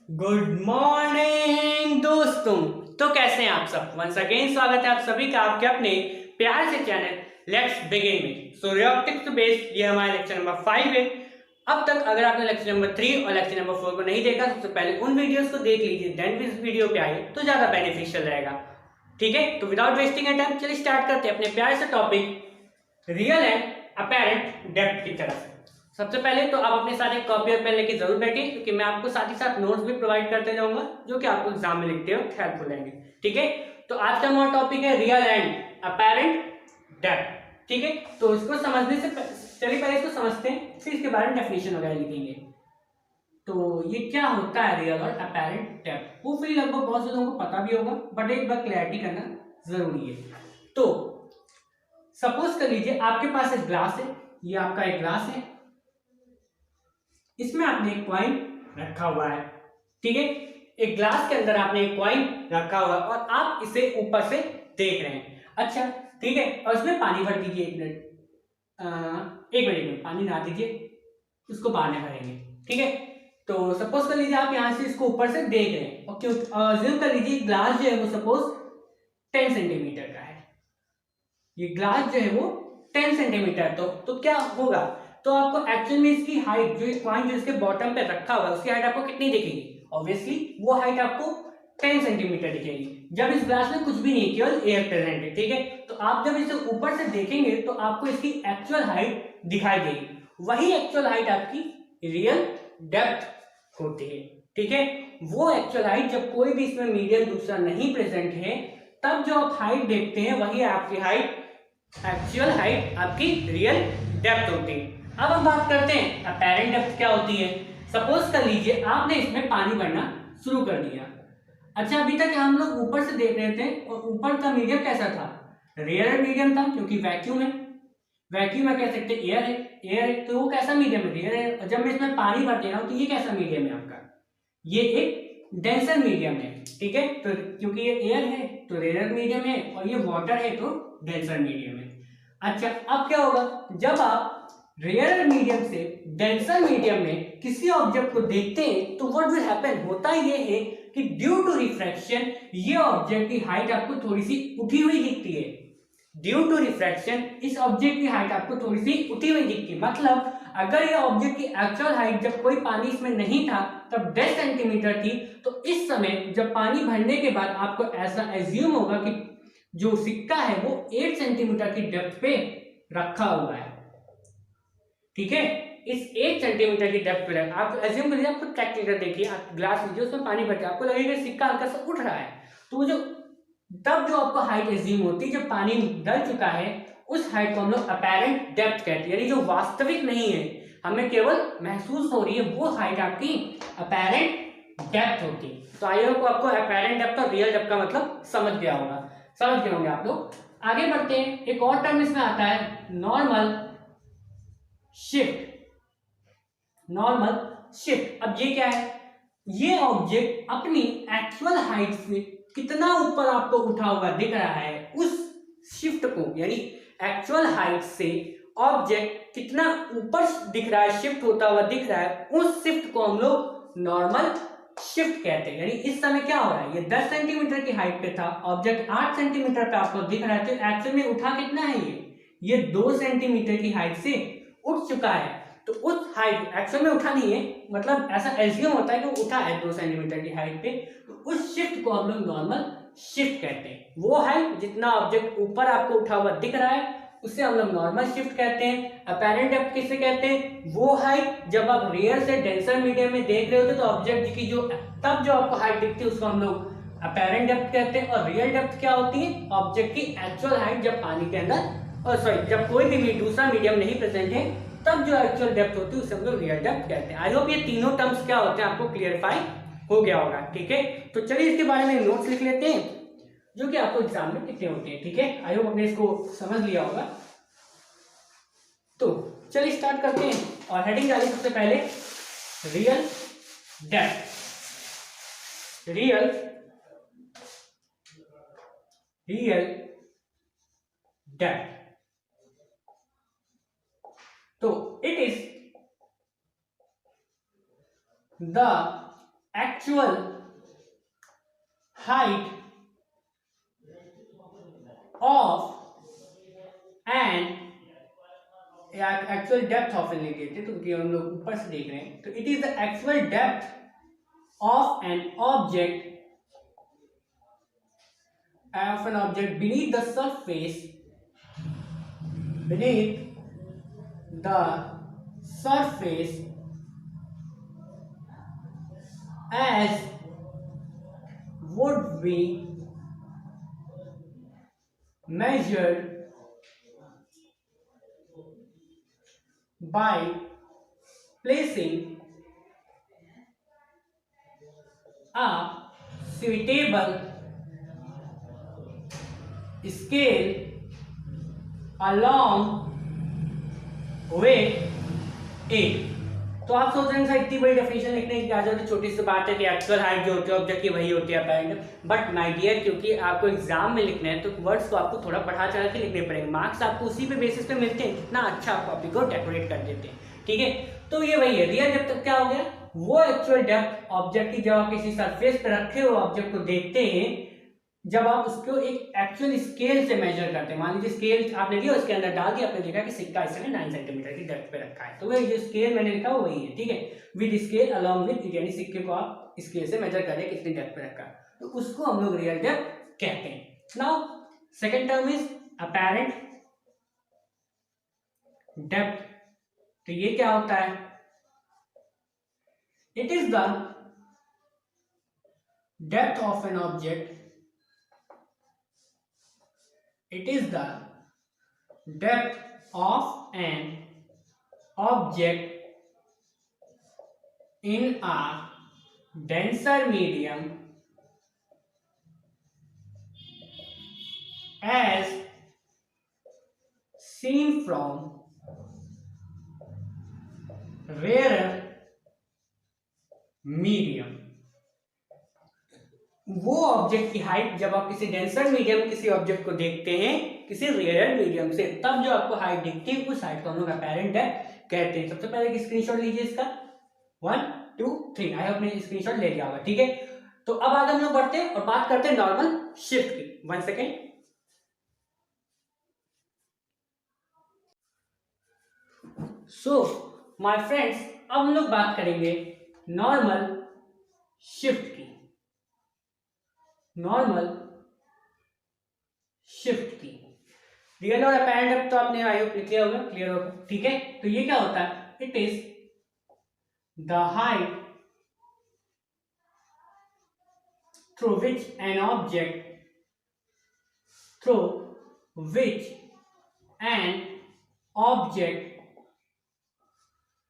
Good morning दोस्तों। तो कैसे हैं आप सब। वंस अगेन स्वागत है आप सभी का आपके अपने प्यार से चैनल लेट्स बिगिन में। सो रियोप्टिक्स बेस्ड ये हमारा लेक्चर नंबर 5 है। अब तक अगर आपने लेक्चर नंबर 3 और लेक्चर नंबर 4 को नहीं देखा सबसे पहले उन वीडियोस को देख लीजिए, देन इस वीडियो पे आइए तो ज्यादा बेनिफिशियल रहेगा। ठीक है, तो विदाउट वेस्टिंग टाइम चलिए स्टार्ट करते हैं अपने प्यारे से topic real and apparent depth की तरफ। सबसे पहले तो आप अपने साथ एक कॉपी और पेन लेके जरूर बैठिए, क्योंकि मैं आपको साथ ही साथ नोट्स भी प्रोवाइड करते जाऊंगा जो कि आपको एग्जाम में लिखते हो हेल्पफुल रहेंगे। ठीक है, तो आज का हमारा टॉपिक है रियल एंड अपेरेंट डेप्थ। ठीक है, तो इसको समझने से चलिए पहले इसको समझते हैं, फिर इसके बारे में डेफिनेशन वगैरह लिखेंगे। तो ये क्या होता है रियल और अपेरेंट डेप्थ, वो फिर लगभग बहुत से लोगों को पता भी होगा, बट एक बार क्लैरिटी करना जरूरी है। तो सपोज कर लीजिए आपके पास एक ग्लास है, ये आपका एक ग्लास है, इसमें आपने एक कॉइन रखा हुआ है। ठीक है, एक ग्लास के अंदर आपने एक कॉइन रखा हुआ है और आप इसे ऊपर से देख रहे हैं। अच्छा ठीक है, और इसमें पानी भर दीजिए। एक मिनट पानी ना दीजिए, उसको बाद में भरेंगे। ठीक है, तो सपोज कर लीजिए आप यहां से इसको ऊपर से देख रहे हैं और क्यों अज्यूम कर लीजिए ग्लास जो है वो सपोज 10 सेंटीमीटर का है। ये ग्लास जो है वो 10 सेंटीमीटर, तो क्या होगा, तो आपको एक्चुअल में इसकी हाइट जो कॉइन जो इसके बॉटम पे रखा हुआ है उसकी हाइट आपको कितनी दिखेगी, ऑब्वियसली वो हाइट आपको 10 सेंटीमीटर दिखेगी जब इस ग्लास में कुछ भी नहीं, केवल एयर प्रेजेंट है। ठीक है, तो आप जब इसे ऊपर से देखेंगे तो आपको इसकी एक्चुअल हाइट दिखाई देगी, वही एक्चुअल हाइट आपकी रियल डेप्थ होती है। ठीक है, वो एक्चुअल हाइट जब कोई भी इसमें मीडियम दूसरा नहीं प्रेजेंट है तब जो आप हाइट देखते हैं वही आपकी हाइट, एक्चुअल हाइट आपकी रियल डेप्थ होती है। अब हम बात करते हैं अपेरेंट डेप्थ क्या होती है। सपोज कर लीजिए आपने इसमें पानी भरना शुरू कर दिया। अच्छा अभी तक हम लोग ऊपर से देख रहे थे और ऊपर का मीडियम कैसा था, रेयर मीडियम था, क्योंकि वैक्यूम है, वैक्यूम है कह सकते हैं, एयर है, एयर है, तो वो कैसा मीडियम है, रेयर है। और जब मैं इसमें पानी भर दे रहा हूं तो ये कैसा मीडियम है आपका, ये एक डेंसर मीडियम है। ठीक है, तो क्योंकि ये एयर है तो रेयर मीडियम है और ये वाटर है तो डेंसर मीडियम है। अच्छा अब क्या होगा, जब आप रेयर मीडियम से डेंसर मीडियम में किसी ऑब्जेक्ट को देखते हैं तो व्हाट विल हैपन, होता ये है कि ड्यू टू रिफ्रैक्शन ये ऑब्जेक्ट की हाइट आपको थोड़ी सी उठी हुई दिखती है। ड्यू टू रिफ्रैक्शन इस ऑब्जेक्ट की हाइट आपको थोड़ी सी उठी हुई दिखती है। मतलब अगर ये ऑब्जेक्ट की एक्चुअल हाइट जब कोई पानी इसमें नहीं था तब 10 सेंटीमीटर थी, तो इस समय जब पानी भरने के बाद आपको ऐसा एज्यूम होगा कि जो सिक्का है वो 8 सेंटीमीटर की डेप्थ पे रखा हुआ है। ठीक है, इस 8 सेंटीमीटर की डेप्थ पे आप एज्यूम करिए, आप खुद प्रैक्टिकल देखिए, आप ग्लास लीजिए उसमें पानी भर के आपको लगेगा सिक्का हल्का सा उठ रहा है, तो वो जो तब जो आपको हाइट एज्यूम होती है जब पानी डल चुका है उस हाइट को हम लोग अपेरेंट डेप्थ कहते हैं, यानी जो वास्तविक नहीं है हमें केवल महसूस हो रही है वो हाइट आपकी अपेरेंट डेप्थ होती है। तो आई होप आपको अपेरेंट डेप्थ और रियल डेप्थ का मतलब समझ गया होगा, समझ गए होंगे आप लोग। आगे बढ़ते हैं, एक और टर्म इसमें आता है नॉर्मल शिफ्ट। नॉर्मल शिफ्ट, अब ये क्या है, ये ऑब्जेक्ट अपनी एक्चुअल हाइट से कितना ऊपर आपको उठा हुआ दिख रहा है उस शिफ्ट को, यानी एक्चुअल हाइट से ऑब्जेक्ट कितना ऊपर दिख रहा है, शिफ्ट होता हुआ दिख रहा है, उस शिफ्ट को हम लोग नॉर्मल शिफ्ट कहते हैं। यानी इस समय क्या हो रहा है, ये 10 सेंटीमीटर की हाइट पे था, ऑब्जेक्ट 8 सेंटीमीटर पे आपको दिख रहा है, तो एक्चुअल में उठा कितना है, ये 2 सेंटीमीटर की हाइट से उठ चुका है। तो उस हाइट एक्चुअल में उठा नहीं है, मतलब ऐसा एज्यूम होता है कि वो उठा है 2 सेंटीमीटर की हाइट पे, तो उस शिफ्ट को हम लोग नॉर्मल शिफ्ट कहते हैं। वो हाइट जितना ऑब्जेक्ट ऊपर आपको उठा हुआ दिख रहा है उसे हम लोग नॉर्मल शिफ्ट कहते हैं। अपेरेंट डेप्थ किसे कहते हैं, वो हाइट जब आप रेयर से डेंसर मीडियम में देख रहे होते तो ऑब्जेक्ट की जो तब जो आपको हाइट दिखती है उसको हम लोग अपेरेंट डेप्थ कहते हैं। और रियल डेप्थ क्या होती है, ऑब्जेक्ट की एक्चुअल हाइट जब पानी के अंदर, और सॉरी जब कोई भी दूसरा मीडियम नहीं प्रेजेंट है तब जो एक्चुअल डेप्थ होती है उसे हम लोग रियल डेप्थ कहते हैं। आई होप ये तीनों टर्म्स क्या होते हैं आपको क्लियरिफाई हो गया होगा। ठीक है, तो चलिए इसके बारे में नोट्स लिख लेते हैं जो कि आपको एग्जाम में लिखने होते हैं। ठीक है, आई होप आपने इसको समझ लिया होगा। तो चलिए स्टार्ट करते हैं और हेडिंग डालिए सबसे पहले रियल डेप्थ। रियल डेप्थ, तो it is the actual height of and actual depth of an लेते तो क्योंकि हम लोग ऊपर से देख रहे हैं, तो it is the actual depth of an object beneath the surface as would be measured by placing a suitable scale along with it। तो आप सोच रहे हैं सर इतनी बड़ी डेफिनेशन लिखने की क्या जरूरत है, छोटी सी बात है कि एक्चुअल हाइट जो होती है ऑब्जेक्ट की वही होती है अपैरेंट। बट माय डियर, क्योंकि आपको एग्जाम में लिखना है तो वर्ड्स को आपको थोड़ा बढ़ा चढ़ा के लिखने पड़ेंगे, मार्क्स आपको उसी पे बेसिस पे मिलते हैं, कितना अच्छा आप कॉपी को डेकोरेट कर देते हैं। ठीक है, तो ये वही है रियल डेप्थ। तक क्या हो गया, वो एक्चुअल डेप्थ ऑब्जेक्ट की जब आप किसी सरफेस पे रखे हुए ऑब्जेक्ट को देखते हैं, जब आप उसको एक एक्चुअल स्केल से मेजर करते हैं। मान लीजिए स्केल आपने लिया, उसके अंदर डाल दिया, आपने देखा कि सिक्का इसने 9 सेंटीमीटर की डेप्थ पे रखा है, तो वही जो स्केल मैंने लिखा वो वही है। ठीक है, with scale along with it, यानी सिक्के को आप स्केल से मेजर कर रहे हैं कितनी डेप्थ पे रखा है, तो उसको हम लोग रियल डेप्थ कहते हैं। Now second term is apparent depth. तो ये क्या होता है, it is the depth of an object, it is the depth of an object in a denser medium as seen from rarer medium। वो object की height जब आप किसी डेंसर मीडियम किसी ऑब्जेक्ट को देखते हैं किसी रेयर मीडियम से, तब जो आपको हाइट दिखती है उस हाइट को हम लोग अपैरेंट डेप्थ कहते हैं। सबसे पहले एक स्क्रीनशॉट लीजिए इसका, 1 2 3, आई होप ने स्क्रीनशॉट ले लिया होगा। ठीक है, तो अब आगे हम लोग बढ़ते हैं और बात करते हैं नॉर्मल शिफ्ट की। 1 सेकेंड। सो माय फ्रेंड्स, अब हम लोग बात करेंगे नॉर्मल शिफ्ट की। नॉर्मल शिफ्ट की रियल और अपैरेंट डेप्थ तो आपने आई होप लिख लिया होगा, क्लियर होगा। ठीक है, तो ये क्या होता है, it is the height through which an object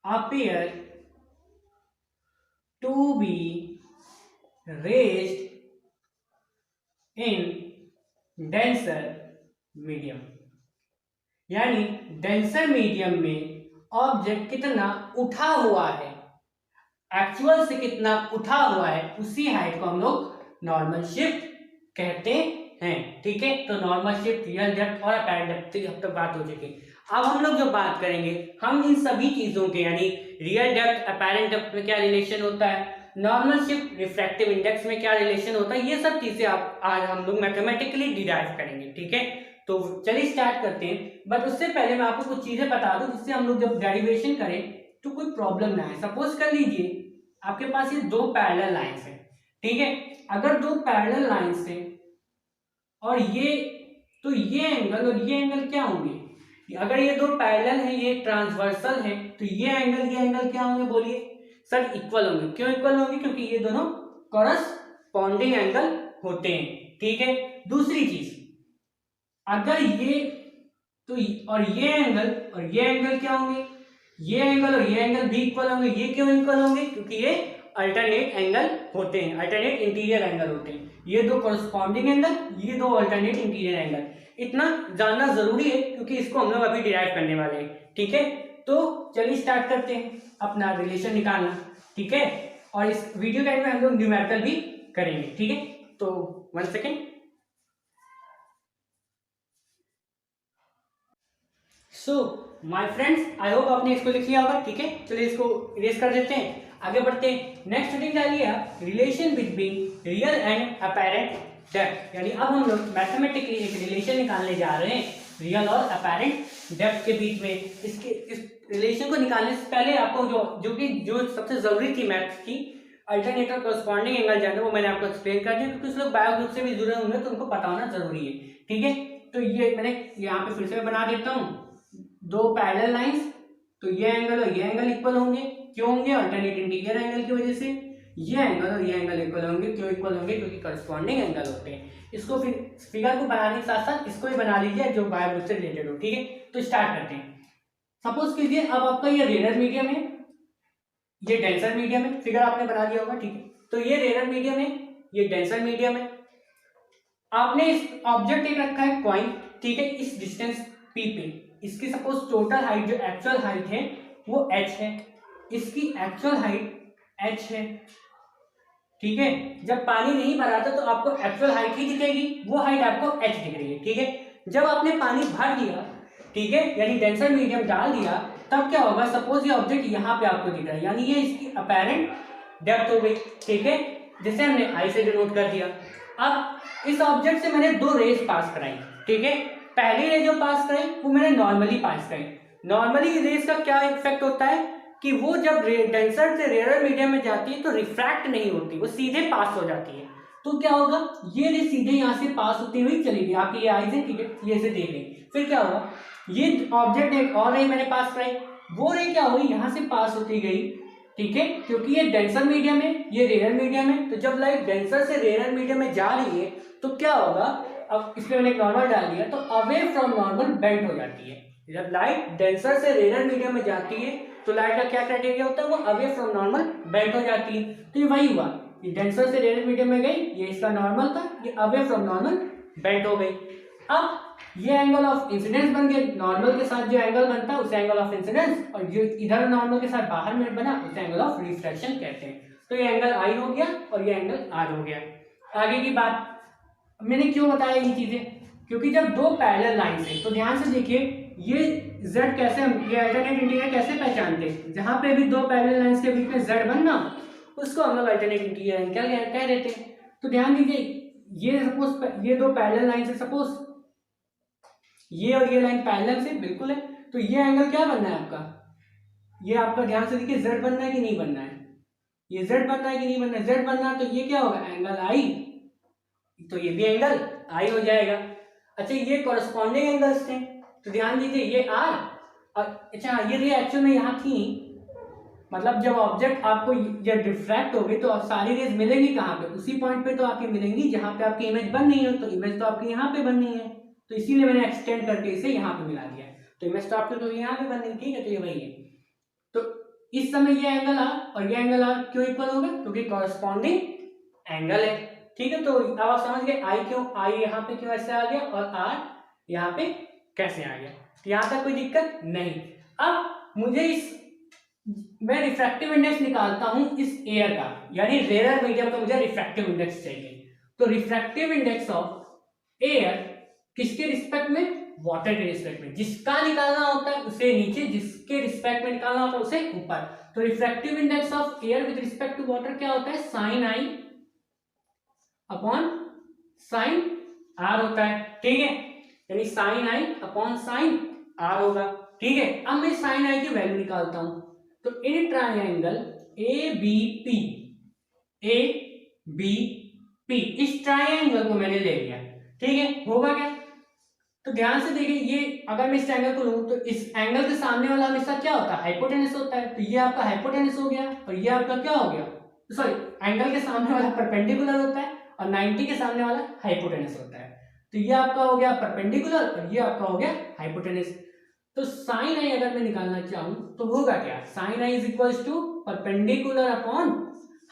appear to be raised in denser medium, यानी डेंसर मीडियम में ऑब्जेक्ट कितना उठा हुआ है, एक्चुअल से कितना उठा हुआ है, उसी हाइट को हम लोग नॉर्मल शिफ्ट कहते हैं। ठीक है, तो नॉर्मल शिफ्ट, रियल डेप्थ और अपैरेंट डेप्थ की अब तक बात हो चुकी। अब हम लोग जो बात करेंगे, हम इन सभी चीजों के यानी रियल डेप्थ अपैरेंट डेप्थ में क्या रिलेशन होता है, नॉर्मल शिफ्ट रिफ्रैक्टिव इंडेक्स में क्या रिलेशन होता है, ये सब चीजें आप आज हम लोग मैथमेटिकली डिराइव करेंगे। ठीक है, तो चलिए स्टार्ट करते हैं। बट उससे पहले मैं आपको कुछ चीजें बता दूं जिससे हम लोग जब डेरिवेशन करें तो कोई प्रॉब्लम ना आए। सपोज कर लीजिए आपके पास ये दो पैरेलल लाइंस हैं। ठीक है, अगर दो पैरेलल लाइंस हैं और ये, तो ये एंगल और ये एंगल क्या होंगे, अगर ये दो पैरेलल है, ये ट्रांसवर्सल है, तो ये एंगल क्या होंगे, बोलिए सर इक्वल होंगे। क्यों इक्वल होंगे, क्योंकि ये दोनों कॉरस्पॉन्डिंग एंगल होते हैं। ठीक है, दूसरी चीज, अगर ये तो और ये एंगल क्या होंगे, ये एंगल और ये एंगल भी इक्वल होंगे। ये क्यों इक्वल होंगे, क्योंकि ये अल्टरनेट एंगल होते हैं, अल्टरनेट इंटीरियर एंगल होते हैं। ये दो कॉरस्पॉन्डिंग एंगल, ये दो अल्टरनेट इंटीरियर एंगल। इतना जानना जरूरी है क्योंकि इसको हम लोग अभी डिराइव करने वाले हैं। ठीक है, तो चलिए स्टार्ट करते हैं अपना रिलेशन निकालना। ठीक है, और इस वीडियो के एंड में हम लोग न्यूमेरिकल भी करेंगे। ठीक है, तो 1 second. So my friends, I hope आपने इसको लिख लिया होगा। ठीक है, चलिए इसको इरेज कर देते हैं। आगे बढ़ते हैं। नेक्स्ट हेडिंग डालिए आप, relation between real and apparent depth. यानी अब हम लोग मैथमेटिकली एक रिलेशन निकालने जा रहे हैं रियल और अपैरेंट डेप्थ के बीच में। इस रिलेशन को निकालने से पहले आपको जो सबसे जरूरी थी मैथ्स की, अल्टरनेट और कॉरस्पॉन्डिंग एंगल जानना, वो मैंने आपको एक्सप्लेन कर दिया, क्योंकि कुछ लोग बायो ग्रुप से भी जुड़े होंगे तो उनको पता होना जरूरी है। ठीक है, तो ये मैंने यहाँ पे फिर से बना देता हूँ, दो पैरेलल लाइंस, तो ये एंगल और ये एंगल इक्वल होंगे। क्यों होंगे? अल्टरनेट इंटीरियर एंगल की वजह से। ये एंगल और ये एंगल इक्वल होंगे। क्यों इक्वल होंगे? क्योंकि कॉरस्पॉन्डिंग एंगल होते हैं। इसको फिर फिगर को बनाने के साथ साथ इसको भी बना लीजिए जो बायो ग्रुप से रिलेटेड हो। ठीक है, तो स्टार्ट करते हैं। सपोज कीजिए अब आपका ये रेयर मीडियम है, ये डेंसर मीडियम है, फिगर आपने बना लिया होगा। ठीक है, तो ये रेयर मीडियम है, ये डेंसर मीडियम है। आपने इस ऑब्जेक्ट एक रखा है कॉइन, ठीक है, इस डिस्टेंस p पे, इसकी सपोज टोटल हाइट जो एक्चुअल हाइट है वो h है, इसकी एक्चुअल हाइट h है। ठीक है, जब पानी नहीं भरा था तो आपको एक्चुअल हाइट ही दिखेगी, वो हाइट आपको h दिख रही है। ठीक है, जब आपने पानी भर दिया, ठीक है, यानी डेंसर मीडियम डाल दिया, तब क्या होगा? सपोज ये ऑब्जेक्ट यहाँ पे आपको दिख रहा है, यानी ये इसकी अपैरेंट डेप्थ हो गई। ठीक है, जैसे हमने आई से डिनोट कर दिया। अब इस ऑब्जेक्ट से मैंने दो रेस पास कराई। ठीक है, पहली रे जो पास कराई वो मैंने नॉर्मली पास कराई। नॉर्मली रेस का क्या इफेक्ट होता है कि वो जब डेंसर से रेयर मीडियम में जाती है तो रिफ्रैक्ट नहीं होती, वो सीधे पास हो जाती है। तो क्या होगा? ये रे सीधे यहाँ से पास होती हुई चली गई, आपकी ये आईज है। ठीक है, ये इसे देख लें। फिर क्या होगा? ये ऑब्जेक्ट एक और रे मैंने पास कराई, वो रे क्या हुई? यहाँ से पास होती गई। ठीक है, क्योंकि ये डेंसर मीडियम है, ये रेयर मीडियम है, तो जब लाइट डेंसर से रेयर मीडियम में जा रही है तो क्या होगा? अब इसमें मैंने एक नॉर्मल डाल दिया, तो अवे फ्रॉम नॉर्मल बेंड हो जाती है। जब लाइट डेंसर से रेयर मीडियम में जाती है तो लाइट का क्या क्राइटेरिया होता है? वो अवे फ्रॉम नॉर्मल बेंड हो जाती है। तो ये वही हुआ, ये डेंसर से रेयर मीडियम में गई, ये इसका नॉर्मल था, ये अवे फ्रॉम नॉर्मल बेंड हो गई। अब ये एंगल ऑफ इंसिडेंस बन गया, नॉर्मल के साथ जो एंगल बनता है उसे एंगल ऑफ इंसिडेंस, और जो इधर नॉर्मल के साथ बाहर में बना उसे एंगल ऑफ रिफ्लेक्शन कहते हैं। तो ये एंगल आई हो गया और ये एंगल आर हो गया। आगे की बात, मैंने क्यों बताया ये चीजें? क्योंकि जब दो पैरेलल लाइंस है तो ध्यान से देखिए, ये z कैसे, ये अल्टरनेट इंटीरियर कैसे पहचानते हैं? जहां पे भी दो पैरेलल लाइंस के बीच में z बनना, उसको हम लोग अल्टरनेट इंटीरियर कह देते हैं। तो ध्यान दीजिए, ये सपोज ये दो पैरेलल लाइंस है, सपोज ये और ये लाइन पैरेलल से बिल्कुल है, तो ये एंगल क्या बनना है आपका? ये आपका ध्यान से देखिए, z बनना है कि नहीं बनना है? ये z बनना है कि नहीं बनना है? z बनना है तो ये क्या होगा? एंगल आई, तो ये भी एंगल आई हो जाएगा। अच्छा, ये कॉरस्पॉन्डिंग एंगल्स थे, तो ध्यान दीजिए ये आर और अच्छा ये रे एक्चुअल में यहाँ थी, मतलब जब ऑब्जेक्ट आपको जब डिफ्रैक्ट हो गई तो अब सारी रेज मिलेंगी कहाँ पे? उसी पॉइंट पे तो आपकी मिलेंगी जहाँ पे आपकी इमेज बन रही है, तो इमेज तो आपकी यहाँ पे बननी है, तो इसीलिए मैंने एक्सटेंड करके इसे यहाँ पे मिला दिया। तो इमेज तो आपकी तो यहाँ पे बननी है। ठीक है, तो ये वही है। तो इस समय ये एंगल आर और ये एंगल आर क्यों इक्वल होगा? क्योंकि कॉरस्पॉन्डिंग एंगल है। ठीक है, तो अब आप समझ गए आई क्यों, आई यहाँ पे क्यों ऐसे आ गया और आर यहाँ पे कैसे आ गया। यहाँ तक कोई दिक्कत नहीं। अब मुझे मैं रिफ्रैक्टिव इंडेक्स निकालता हूं इस एयर का, यानी रेयर मीडियम का मुझे रिफ्रैक्टिव इंडेक्स चाहिए। तो रिफ्रैक्टिव इंडेक्स ऑफ एयर किसके रिस्पेक्ट में? वाटर के रिस्पेक्ट में। जिसका निकालना होता है उसे नीचे, जिसके रिस्पेक्ट में निकालना होता है उसे ऊपर। तो refractive index of air with respect to water क्या होता है? Sine I upon sine R होता है। ठीक है, यानी sine I upon sine R होगा। ठीक है, अब मैं साइन आई की वैल्यू निकालता हूं। तो in triangle A B P, इस ट्रायंगल को मैंने ले लिया। ठीक है, होगा क्या? तो ध्यान से देखिए, ये अगर मैं इस एंगल को लूं तो इस एंगल के सामने वाला हमेशा क्या होता है? हाइपोटेनस होता है। तो ये आपका हाइपोटेनस हो गया और ये आपका क्या हो गया? सॉरी, एंगल के सामने वाला परपेंडिकुलर होता है और 90 के सामने वाला हाइपोटेनस होता है। तो ये आपका हो गया परपेंडिकुलर और ये आपका हो गया हाइपोटेनस। तो साइन आई अगर मैं निकालना चाहूं तो होगा क्या? Sine I is equals to perpendicular upon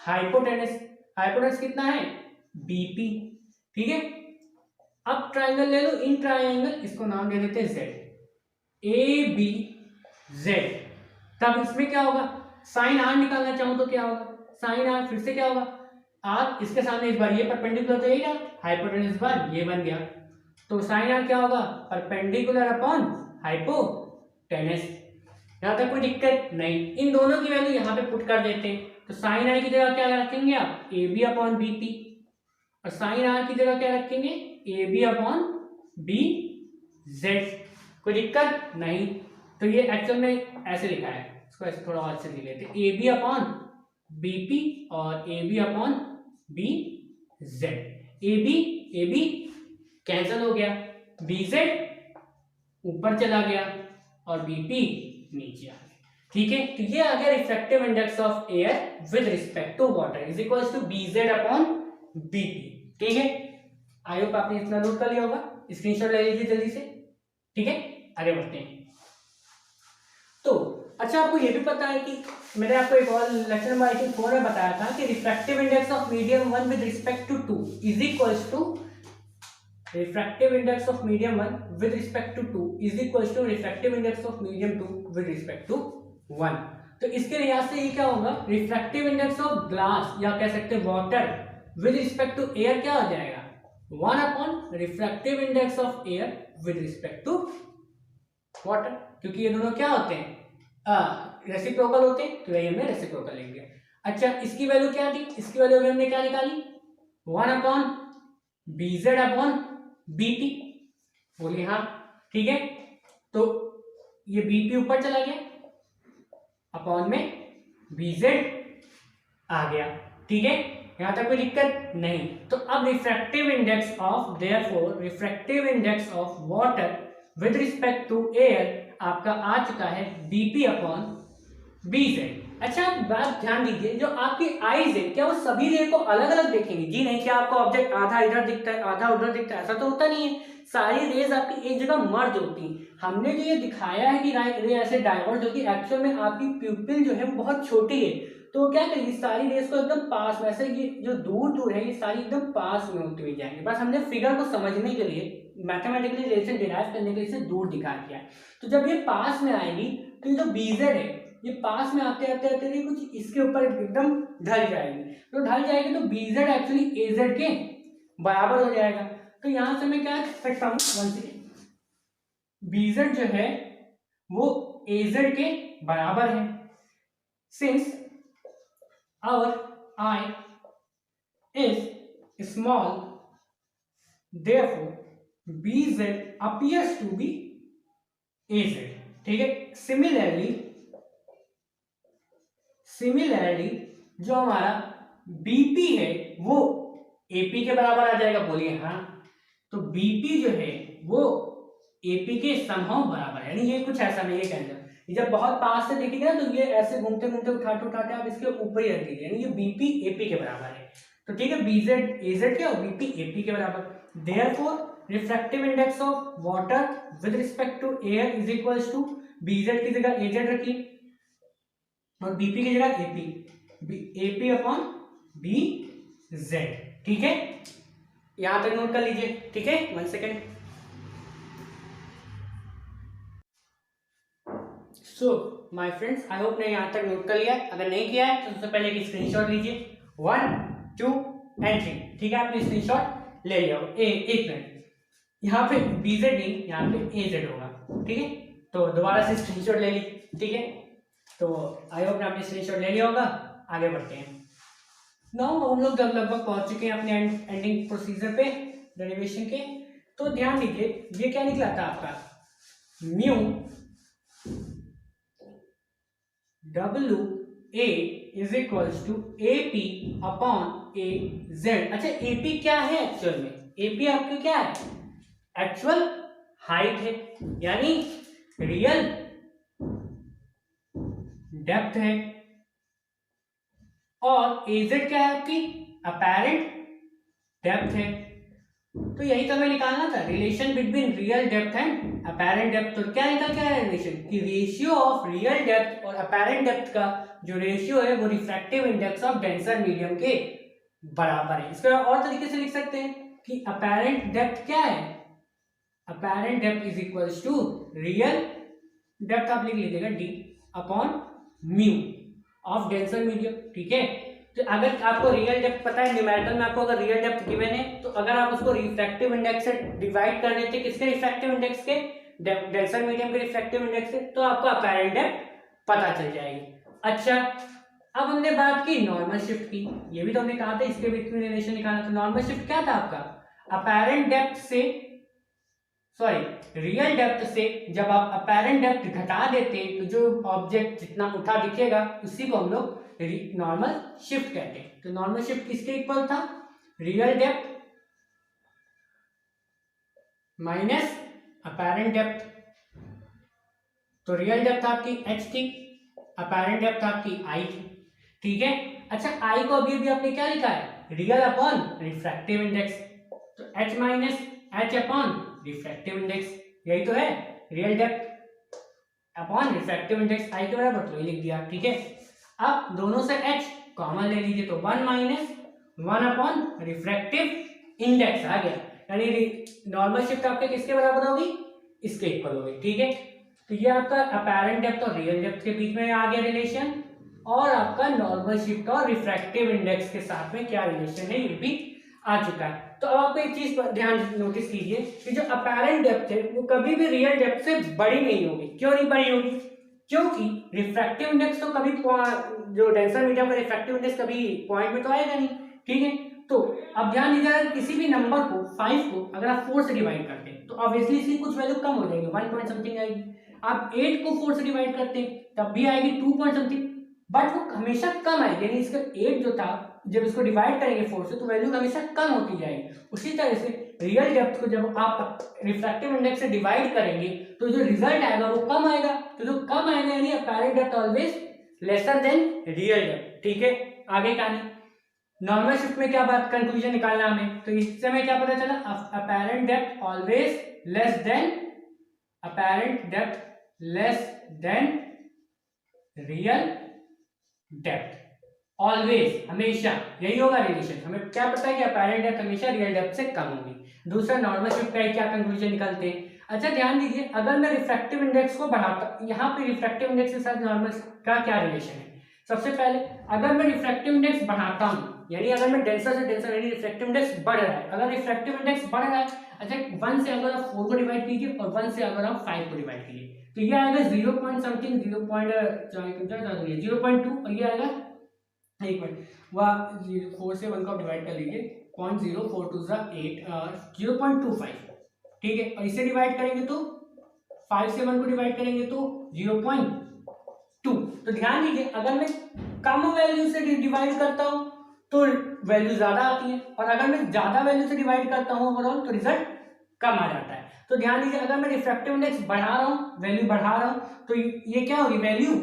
hypotenuse. Hypotenuse कितना है? बीपी। ठीक है, अब ट्रायंगल ले लो, इन ट्रायंगल, इसको नाम दे देते हैं जेड, ए बी जेड। तब इसमें क्या होगा? साइन आर निकालना चाहूं तो क्या होगा? साइन आर फिर से क्या होगा? आर इसके सामने इस बार ये परपेंडिकुलर तो यही था, हाइपोटेनस इस बार ये बन गया। तो साइन आर क्या होगा? Perpendicular upon hypotenuse. यहां तक कोई दिक्कत नहीं। इन दोनों की वैल्यू यहाँ पे पुट कर देते हैं। तो साइन आई की जगह क्या रखेंगे आप, A B upon B P, और साइन आर की जगह क्या रखेंगे, A B upon B Z. कोई दिक्कत नहीं। तो ये एक्चुअल में ऐसे लिखा है, इसको ऐसे थोड़ा और अच्छे लिख लेते हैं, A B upon B P और A B upon B Z. A B cancel हो गया, बी जेड ऊपर चला गया और बी पी नीचे आ गया। ठीक है, तो ये आ गया refractive index of air with respect to water is equal to B Z upon B P. ठीक है, आई होप आपने इतना नोट कर लिया होगा, स्क्रीनशॉट ले लीजिए जल्दी से। ठीक है, आगे बढ़ते हैं। तो अच्छा, आपको ये भी पता है कि मैंने आपको एक और लेक्चर नंबर 4 में बताया था कि refractive index of medium 1 with respect to 2 is equals to refractive index of medium 1 with respect to 2 is equals to refractive index of medium 2 with respect to 1। तो इसके लिहाज से ये क्या होगा, रिफ्रैक्टिव इंडेक्स ऑफ ग्लास या कह सकते हैं water with respect to air क्या हो जाएगा, 1 upon refractive index of air with respect to water, क्योंकि ये दोनों क्या होते हैं, रेसिप्रोकल होते हैं, तो यही हमने रेसिप्रोकल लेंगे। अच्छा, इसकी वैल्यू क्या थी, इसकी वैल्यू अभी हमने क्या निकाली, 1 upon B Z upon B P, बोलिए हाँ। ठीक है, तो ये बी पी ऊपर चला गया, अपॉन में बी जेड आ गया। ठीक है, यहां तक कोई दिक्कत नहीं। तो अब refractive index of, therefore refractive index of water with respect to air आपका आ चुका है बीपी अपॉन बी जेड। अच्छा, बात ध्यान दीजिए, जो आपकी आईज है क्या वो सभी रे को अलग अलग देखेंगे, जी नहीं। क्या आपको ऑब्जेक्ट आधा इधर दिखता है आधा उधर दिखता है, ऐसा तो होता नहीं है। सारी रेज आपकी एक जगह मर्ज होती हैं। हमने जो ये दिखाया है कि रे ऐसे डाइवर्ज होगी, एक्चुअल में आपकी प्यूपिल जो है वो बहुत छोटी है, तो क्या करेगी, सारी रेस को एकदम पास में, ऐसे ये जो दूर दूर है ये सारी एकदम पास में होती हुई जाएंगे। बस हमने फिगर को समझने के लिए, मैथमेटिकली रिलेशन डिराइव करने के लिए इसे दूर दिखा दिया है। तो जब ये पास में आएगी तो ये जो बीजेड है ये पास में आते आते आते कुछ इसके ऊपर एकदम ढल जाएगी, तो ढल जाएगी तो बीजेड एक्चुअली एजेड के बराबर हो जाएगा। तो यहां से मैं क्या कर सकता हूं, बीजेड जो है वो एजेड के बराबर है, since our eye is small, therefore bz appears to be az। ठीक है, सिमिलरली जो हमारा bp है वो ap के बराबर आ जाएगा, बोलिए हाँ। तो bp जो है वो ap के समहाउ बराबर है, यानी ये कुछ ऐसा नहीं है कहना, जब बहुत पास से देखेंगे ना तो ये ऐसे घूमते घूमते उठाते उठाते आप इसके ऊपर ही रख दीजिए, यानी ये बीपी एपी के बराबर है। तो ठीक है, बीजेड एजेड क्या, बीपी एपी के बराबर। Therefore refractive index of water with respect to air is equals to BZ की जगह एजेड रखिए और बीपी की जगह AP, AP upon B Z. ठीक है, यहां तक नोट कर लीजिए। ठीक है, 1 second. So my friends, I hope ने यहाँ तक नोट कर लिया है। अगर नहीं किया है तो सबसे पहले एक स्क्रीनशॉट लीजिए, 1 2 एंड 3। ठीक है, आपने स्क्रीनशॉट ले लिया। एक मिनट, यहाँ पे बीजेड नहीं, यहाँ पे एजेड होगा। ठीक है, तो दोबारा से स्क्रीनशॉट ले ली। ठीक है, तो आई होप ने आपने स्क्रीनशॉट ले लिया होगा। आगे बढ़ते हैं। नाउ हम लोग लगभग पहुंच चुके हैं अपने एंडिंग प्रोसीजर पे डेरिवेशन के। तो ध्यान दीजिए, ये क्या निकला था आपका, mu W A is equals to AP upon A Z। अच्छा, AP क्या है एक्चुअल में, AP आपकी क्या है, एक्चुअल हाइट है, यानी रियल डेप्थ है, और AZ क्या है आपकी, अपैरेंट डेप्थ है। तो यही तो हमें निकालना था, relation between real depth and apparent depth. तो क्या निकल के आया रिलेशन, कि रेशियो ऑफ रियल डेप्थ और अपैरेंट डेप्थ का जो रेशियो है वो refractive index of denser medium के बराबर है। इसको और तरीके से लिख सकते हैं कि अपैरेंट डेप्थ क्या है, apparent depth is equals to real depth, आप लिख लीजिएगा d upon mu of denser medium. ठीक है, तो अगर आपको रियल डेप्थ पता है, न्यूमेरिकल में आपको अगर रियल डेप्थ गिवन है तो अगर आप उसको रिफ्रैक्टिव इंडेक्स से डिवाइड कर देते, किसके रिफ्रैक्टिव इंडेक्स के, डेंसर मीडियम के रिफ्रैक्टिव इंडेक्स से, तो आपको अपैरेंट डेप्थ पता चल जाएगी। अच्छा, अब हमने बात की नॉर्मल शिफ्ट की, ये भी तो हमने कहा था इसके बीच में रिलेशन निकालना। तो नॉर्मल शिफ्ट क्या था आपका, अपेरेंट डेप्थ से, सॉरी रियल डेप्थ से जब आप अपेरेंट डेप्थ घटा देते तो जो ऑब्जेक्ट जितना उठा दिखेगा उसी को हम लोग नॉर्मल शिफ्ट कहते हैं। तो नॉर्मल शिफ्ट किसके इक्वल था, real depth minus apparent depth. तो रियल डेप्थ आपकी h थी, अपेरेंट डेप्थ आपकी I थी, ठीक है। अच्छा I को अभी अभी आपने क्या लिखा है, रियल अपॉन रिफ्रैक्टिव इंडेक्स, तो h minus h upon refractive index, यही तो है real depth upon refractive index I के बराबर, तो ये लिख दिया, ठीक है। अब दोनों से h कॉमन ले लीजिए, तो 1 माइनस 1 अपॉन रिफ्रैक्टिव इंडेक्स आ गया, यानी नॉर्मल शिफ्ट आपके किसके बराबर होगी, इसके इक्वल होगी, ठीक है। तो ये आपका अपेरेंट डेप्थ और रियल डेप्थ के बीच में आ गया रिलेशन, और आपका नॉर्मल शिफ्ट और रिफ्रैक्टिव इंडेक्स के साथ में क्या रिलेशन है ये भी आ चुका है। तो अब आप एक चीज पर ध्यान नोटिस कीजिए कि जो अपेरेंट डेप्थ है वो कभी भी रियल डेप्थ से बड़ी नहीं होगी। क्यों नहीं बड़ी होगी, क्योंकि रिफ्रैक्टिव इंडेक्स तो कभी जो डेंसर मीडियम का रिफ्रैक्टिव इंडेक्स कभी पॉइंट में तो आएगा नहीं, ठीक है। तो अब ध्यान दीजिए, अगर किसी भी नंबर को 5 को अगर आप 4 से डिवाइड करते हैं तो ऑब्वियसली इसकी कुछ वैल्यू कम हो जाएगी, 1 पॉइंट समथिंग आएगी। आप 8 को 4 से डिवाइड करते हैं तब भी आएगी 2 पॉइंट समथिंग, बट वो हमेशा कम आएगी, यानी इसका 8 जो था जब इसको डिवाइड करेंगे 4 से तो वैल्यू हमेशा कम होती जाएगी। उसी तरह से रियल डेप्थ को जब आप रिफ्रैक्टिव इंडेक्स से डिवाइड करेंगे तो जो रिजल्ट आएगा वो कम आएगा, तो जो कम आएगा यानी apparent depth always lesser than real depth, ठीक है। आगे कहानी नॉर्मल शिफ्ट में क्या बात कंक्लूजन निकालना हमें, तो इससे हमें क्या पता चला, apparent depth always less than, apparent depth less than real depth, always हमेशा यही होगा रिलेशन। हमें क्या पता है कि अपेरेंट डेप्थ हमेशा रियल डेप्थ से कम होगी। दूसरा नॉर्मल शिफ्ट का क्या कंक्लूजन निकालते हैं, अच्छा ध्यान दीजिए, अगर मैं रिफ्रैक्टिव इंडेक्स को बढ़ाता, यहाँ पे रिफ्रैक्टिव इंडेक्स के साथ नॉर्मल का क्या रिलेशन है। सबसे पहले अगर मैं रिफ्रैक्टिव इंडेक्स बढ़ाता हूँ, यानी अगर मैं डेंसर से डेंसर, यानी रिफ्रैक्टिव इंडेक्स बढ़ रहा है, अगर रिफ्रैक्टिव इंडेक्स बढ़ रहा है, अच्छा 1 से अगर आप 4 को डिवाइड कीजिए और 1 से अगर आप 5 को डिवाइड कीजिए तो ये आएगा 0 पॉइंट समथिंग, 0.2, और ये आएगा एक मिनट, वह 4 से 1 को डिवाइड कर लीजिए, 0.042 8 0.25, ठीक है। और इसे डिवाइड करेंगे तो 5 से 1 को डिवाइड करेंगे तो 0.2। तो ध्यान दीजिए, अगर मैं कम वैल्यू से डिवाइड करता हूं तो वैल्यू ज्यादा आती है, और अगर मैं ज्यादा वैल्यू से डिवाइड करता हूं ओवरऑल तो रिजल्ट कम आ जाता है। तो ध्यान दीजिए, अगर मैं रिफ्रैक्टिव इंडेक्स बढ़ा रहा हूं, वैल्यू बढ़ा रहा हूं, तो ये क्या होगी, वैल्यू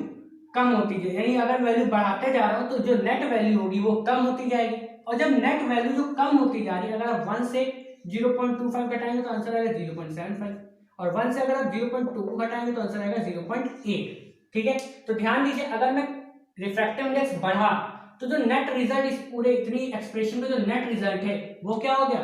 कम होती जाएगी, यानी अगर वैल्यू बढ़ाते जा रहा हूं तो जो नेट वैल्यू होगी वो कम होती जाएगी। और जब नेट वैल्यू जो कम होती जा रही है, अगर आप 1 से 0.25 घटाएंगे तो आंसर आएगा 0.75, और 1 से अगर आप 0.2 को घटाएंगे तो आंसर आएगा 0.8, ठीक है। तो ध्यान दीजिए, अगर मैं रिफ्रैक्टिव इंडेक्स बढ़ा तो जो नेट रिजल्ट इस पूरे इतनी एक्सप्रेशन का जो नेट रिजल्ट है वो क्या हो गया,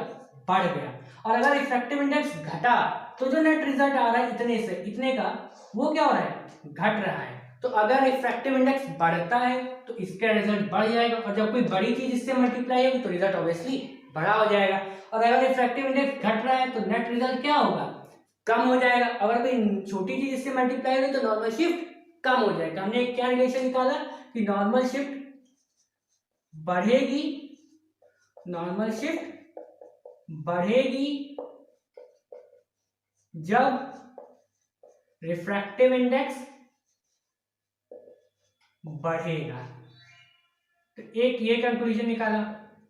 बढ़ गया। और अगर रिफ्रैक्टिव इंडेक्स घटा तो जो नेट रिजल्ट आ रहा है इतने से इतने का, वो क्या हो रहा है, घट रहा है। तो अगर रिफ्रैक्टिव इंडेक्स बढ़ता है तो इसका रिजल्ट बढ़ जाएगा, और जब कोई बड़ी चीज इससे मल्टीप्लाई होगी तो रिजल्ट ऑब्वियसली बड़ा हो जाएगा। और अगर रिफ्रैक्टिव इंडेक्स घट रहा है तो नेट रिजल्ट क्या होगा, कम हो जाएगा। अगर कोई छोटी चीज इससे मल्टीप्लाई होगी तो नॉर्मल शिफ्ट कम हो जाएगा। हमने क्या रिलेशन निकाला कि नॉर्मल शिफ्ट बढ़ेगी, नॉर्मल शिफ्ट बढ़ेगी जब रिफ्रैक्टिव इंडेक्स बढ़ेगा। तो एक ये कंक्लूजन निकाला।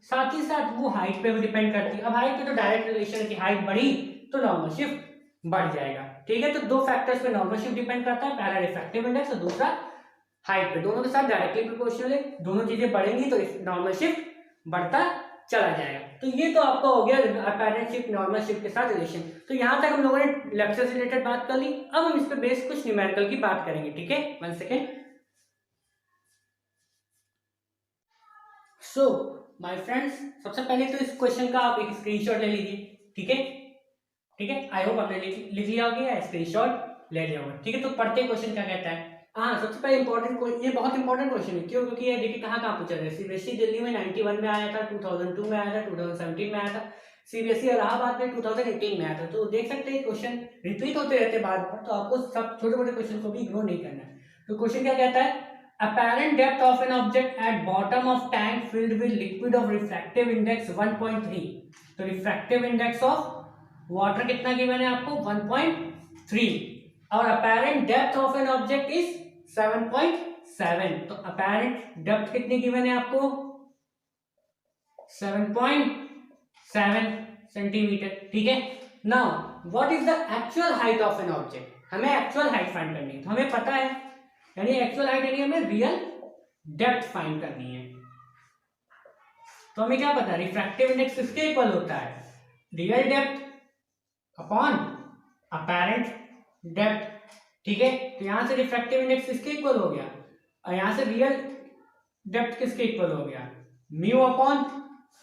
साथ ही साथ वो हाइट पे भी डिपेंड करती है। अब हाइट पे तो डायरेक्ट रिलेशन है कि हाइट बढ़ी तो नॉर्मल शिफ्ट बढ़ जाएगा, ठीक है। तो दो फैक्टर्स पे नॉर्मल शिफ्ट डिपेंड करता है, पहला रिफ्रैक्टिव इंडेक्स और दूसरा हाइट पे, दोनों के साथ डायरेक्टली प्रोपोर्शनल है। दोनों चीजें बढ़ेंगी तो नॉर्मल शिफ्ट बढ़ता चला जाएगा। तो ये तो आपका हो गया अपेरेंट शिफ्ट नॉर्मल शिफ्ट के साथ रिलेशन। तो यहां तक हम लोगों ने लेक्चर से रिलेटेड बात कर ली। अब हम इस पे बेस कुछ न्यूमेरिकल की बात करेंगे, ठीक है। 1 सेकेंड। सो माय फ्रेंड्स, सबसे पहले तो इस क्वेश्चन का आप एक स्क्रीनशॉट ले लीजिए, ठीक है, ठीक है। आई होप आपने लिख लिया होगा या स्क्रीनशॉट ले लिया होगा, ठीक है। तो पढ़ते क्वेश्चन क्या कहता है। हाँ, सबसे पहले इंपॉर्टेंट, ये बहुत इंपॉर्टेंट क्वेश्चन है। क्यों, क्योंकि ये देखिए कहाँ पूछा गया। सीबीएसई दिल्ली में 91 में आया था, 2002 में आया था, 2017 में आया था। सीबीएसई इलाहाबाद में 2018 में आया था। तो देख सकते हैं क्वेश्चन रिपीट होते रहते बार बार, तो आपको सब छोटे मोटे क्वेश्चन को भी इग्नोर नहीं करना है। तो क्वेश्चन क्या कहता है, apparent depth of an object at bottom of tank filled with liquid of refractive index 1.3, तो refractive index of water कितना गिवन है आपको 1.3, और apparent depth of an object is 7.7, तो apparent depth कितनी गिवन है आपको 7.7 सेंटीमीटर, ठीक है। Now what is the actual height of an object, हमें एक्चुअल हाइट फाइंड करनी है, तो हमें पता है यानी एक्चुअल हाइट यानी हमें रियल डेप्थ फाइंड करनी है, तो हमें क्या पता है रिफ्रैक्टिव इंडेक्स किसके इक्वल होता है, real depth upon apparent depth, ठीक है। तो यहां से रिफ्रैक्टिव इंडेक्स किसके इक्वल हो गया और यहां से रियल डेप्थ किसके इक्वल हो गया, mu upon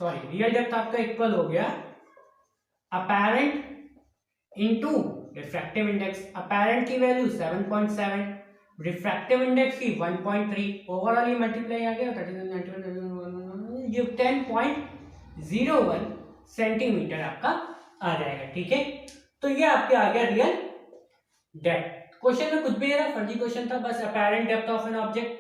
sorry real depth आपका इक्वल हो गया apparent into refractive index, apparent की वैल्यू 7.7, रिफ्रैक्टिव इंडेक्स की 1.3, ओवरऑल ये मल्टीप्लाई आ गया 31, ये 10.01 सेंटीमीटर आपका आ जाएगा, ठीक है। तो ये आपके आ गया रियल डेप्थ। क्वेश्चन में कुछ भी नहीं था, फर्जी क्वेश्चन था, बस apparent depth of an object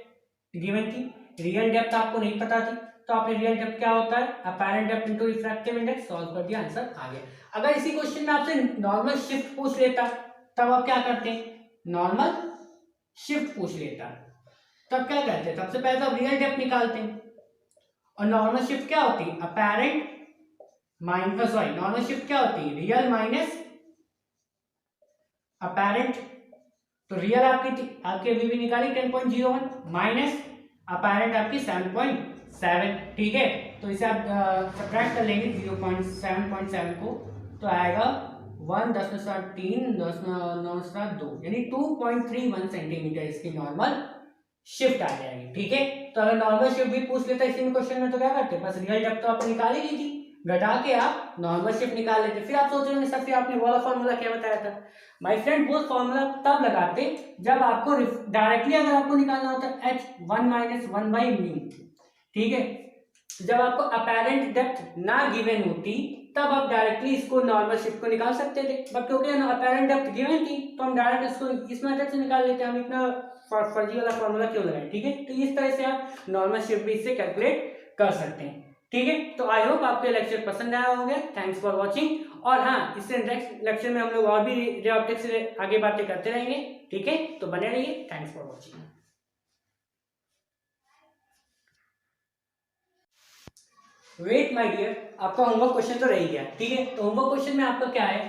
given थी, रियल डेप्थ आपको नहीं पता थी, तो आपने रियल डेप्थ क्या होता है apparent depth into refractive index solve कर दिया, आंसर आ गया। अगर इसी क्वेश्चन में आपसे नॉर्मल शिफ्ट पूछ लेता तब आप क्या करते हैं, नॉर्मल शिफ्ट पूछ लेता तब क्या करते हैं, सबसे पहले तो आप रियल डेप्थ निकालते हैं, और नॉर्मल शिफ्ट क्या होती है apparent minus sorry normal shift क्या होती है रियल माइनस अपैरेंट, तो रियल आपकी अभी भी निकाली 10.01 माइनस अपैरेंट आपकी 7.7, ठीक है। तो इसे आप सब्ट्रैक्ट कर लेंगे 0.7.7 को, तो आएगा 1 10 में 3 10 9 2 यानी 2.31 सेंटीमीटर इसकी नॉर्मल शिफ्ट आ जाएगी, ठीक है। तो अगर नॉर्मल शिफ्ट भी पूछ लेता इसी में क्वेश्चन में तो क्या करते, बस रियल डेप्थ तो आपने निकाल ही ली थी, घटा के आप नॉर्मल शिफ्ट निकाल लेते। फिर आप सोच रहे होंगे सर फिर आपने वाला फॉर्मूला क्या बताया था, माय फ्रेंड वो फॉर्मूला तब लगाते जब आपको डायरेक्टली अगर आपको निकालना होता है h1 - 1 बाई म्यू, ठीक है। जब आपको अपैरेंट डेप्थ ना गिवन होती तब आप डायरेक्टली इसको नॉर्मल शिफ्ट को निकाल सकते थे, बट क्योंकि अपैरेंट डेप्थ गिवन थी तो हम डायरेक्ट इसको इस मेथड से निकाल लेते हैं, हम इतना फर्जी वाला फॉर्मूला क्यों लगाए, ठीक है। तो इस तरह से आप नॉर्मल शिफ्ट भी इससे कैलकुलेट कर सकते हैं, ठीक है। तो आई होप आपको लेक्चर पसंद आया होगा, थैंक्स फॉर वॉचिंग। और हाँ, इससे नेक्स्ट लेक्चर में हम लोग और भी रे ऑप्टिक्स से आगे बातें करते रहेंगे, ठीक है। तो बने रहिए, thanks for watching. Wait my dear, आपका होमवर्क क्वेश्चन तो रह गया, ठीक है। तो होमवर्क क्वेश्चन में आपका क्या है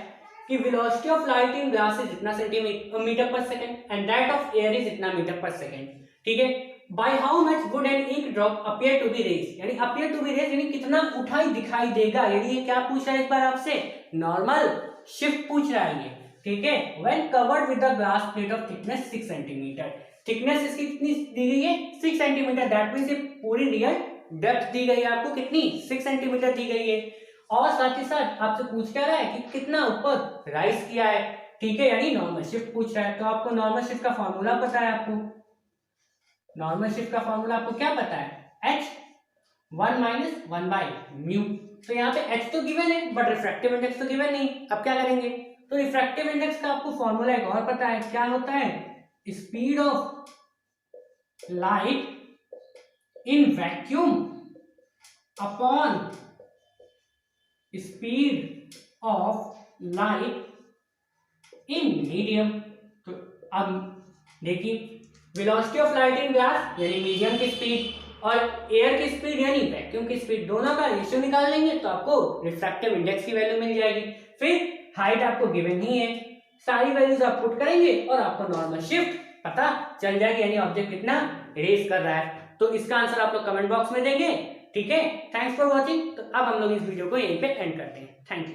कि velocity of light in glass is इतना centimetre per second and that of air is इतना मीटर पर सेकंड, ठीक है। By how much would an ink drop appear to be raise, यानी अपीयर टू बी रेज यानी कितना उठाई दिखाई देगा, यानी ये क्या पूछ रहा है इस बार आपसे नॉर्मल शिफ्ट पूछ रहा है ये, ठीक है। When covered with the glass plate of thickness 6 centimetre, thickness इसकी कितनी दी गई है 6 सेंटीमीटर, दैट मींस ये पूरी रियल डेप्थ दी गई है आपको कितनी 6 सेंटीमीटर दी गई है, और साथ ही साथ आपसे पूछ क्या रहा है कि कितना ऊपर राइज किया है, ठीक है, यानी नॉर्मल शिफ्ट पूछ रहा है। तो आपको नॉर्मल शिफ्ट का फॉर्मूला पता है, आपको नॉर्मल शिफ्ट का फॉर्मूला आपको क्या पता है h1 - 1 बाई म्यू। तो यहाँ पे h तो गिवन है बट रिफ्रैक्टिव इंडेक्स तो गिवन नहीं, अब क्या करेंगे, तो रिफ्रैक्टिव इंडेक्स का आपको फॉर्मूला एक और पता है, क्या होता है speed of light in vacuum upon speed of light in medium. तो अब देखिए velocity of light in glass यानी मीडियम की स्पीड और एयर की स्पीड यानी वैक्यूम की स्पीड, दोनों का रेशियो निकाल लेंगे तो आपको रिफ्रैक्टिव इंडेक्स की वैल्यू मिल जाएगी। फिर हाइट आपको गिवन ही है, सारी वैल्यूज आप पुट करेंगे और आपको नॉर्मल शिफ्ट पता चल जाएगी, यानी ऑब्जेक्ट कितना रेस कर रहा है। तो इसका आंसर आप लोग कमेंट बॉक्स में देंगे, ठीक है। Thanks for watching. तो अब हम लोग इस वीडियो को यहीं पे एंड करते हैं, थैंक यू।